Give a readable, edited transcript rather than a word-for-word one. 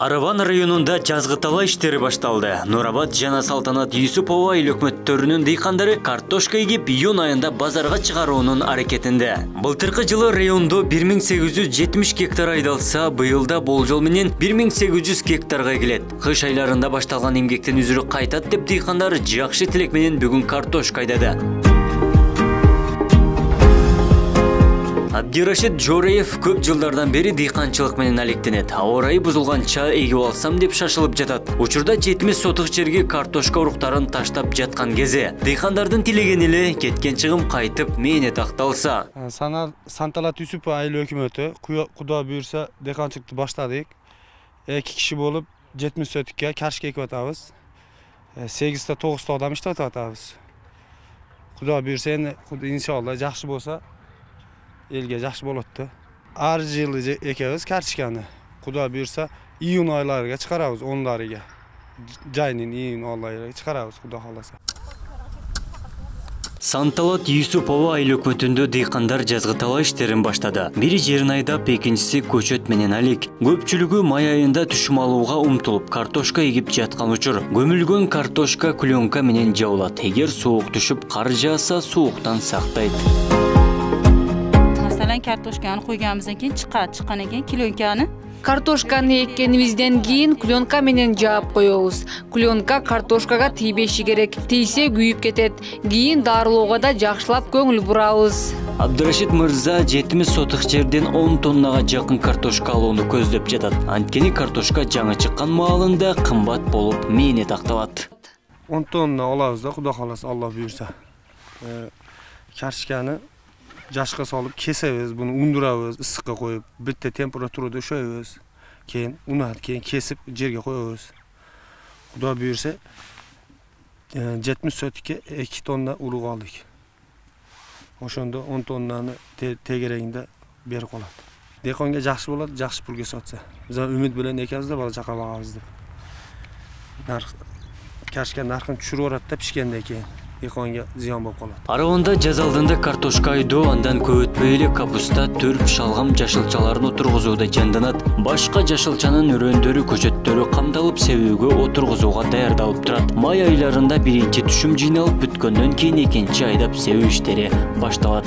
Араван районунда жазгы талаа иштери башталды. Нурабад жана Салтанат Юсупова эл өкмөттөрүнүн дыйкандары картошка эгип июнь айында базарга чыгаруунун аракетинде. Былтыркы жылы райондо 1870 гектар айдалса, быйылда болжол менен 1800 гектарга келет. Кыш айларында башталган эмгектин үзүрү кайтат деп дыйкандар жакшы тилек менен бүгүн картошка айдады. Абдирашид Жореев көп жылдардан бери дыйканчылык менен алектенет. Аба ырайы бузулганча эгип алсам деп шашылып жатат. Учурда 70 сотык жерге картошка уруктарын таштап жаткан кезде дыйкандардын тилегени эле кеткен чыгым кайтып мээнет акталса. Салтанат Юсупова айыл өкмөтү Куда буйрса дыйканчылыкты баштадык. 2 киши болуп 70 сотыкка каршка экип атабыз. 8 9 адам иштеп атабыз. Куда буйрса иншалла жакшы болсо elge жақсы болотты. Ар жылы экебиз картошканы. Куда буйрса июнь айларыга чыгарабыз, 10-ларыга. Жайнын июнь айларыга чыгарабыз, Куда кааласа. Салтанат Юсупова айыл өкмөтүндө дыйкандар жазгы талаа иштерин баштады. Бири жерин айдап, экинчиси көчөт менен алек. Көпчүлүгү май айында түшүм алууга умтулуп, картошка эгип жаткан учур. Көмүлгөн картошка клёнка менен жабылат. Эгер суук түшүп, кар жааса, сууктан сактайт. Kartoshkani qo'yganimizdan keyin chiqqandan keyin klyonkani Картошканы эккенибизден кийин клёнка менен жаап коебуз. Клёнка картошкага тийбеши керек. Тийсе күйүп кетет. Кийин дарылоого да жакшылап көңүл бурабыз. Абдирашид мырза 70 сотык жерден 10 тоннага жакын картошка алууну көздөп жатат. Анткени картошка жаңы чыккан маалында кымбат болуп мээнет акталат. 10 тонна алабыз да, Куда кааласа, Алла буйрса. Картошканы жашка салып кесебиз, буну ундурабыз, ысыкка коюп, битте температурада өшөйбүз. Кийин унат, кийин кесип жерге коебуз. Куда буйрса 70 сотикке 2 тонна урук алдык. Ошондо 10 тоннаны тегерегинде берип калат. Дыйканга жакшы болот, жакшы пулга сатса. Биз үмүт менен экебиз да бала чака багабыз деп. Картошка наркын түшүрүп атат да пишкенден кийин. Зыян болуп калат. Араванда жаз алдында картошка айдоо, андан көп өтпөй эле капуста, төрп, шалгам жашылчаларын отургузууда жанданат. Башка жашылчанын өрөөндөрү, көчөттөрү камдалып, себүүгө отургузууга даярдалып турат. Май айларында биринчи түшүм жыйналып бүткөндөн кийин экинчи айдап себүү иштери башталат.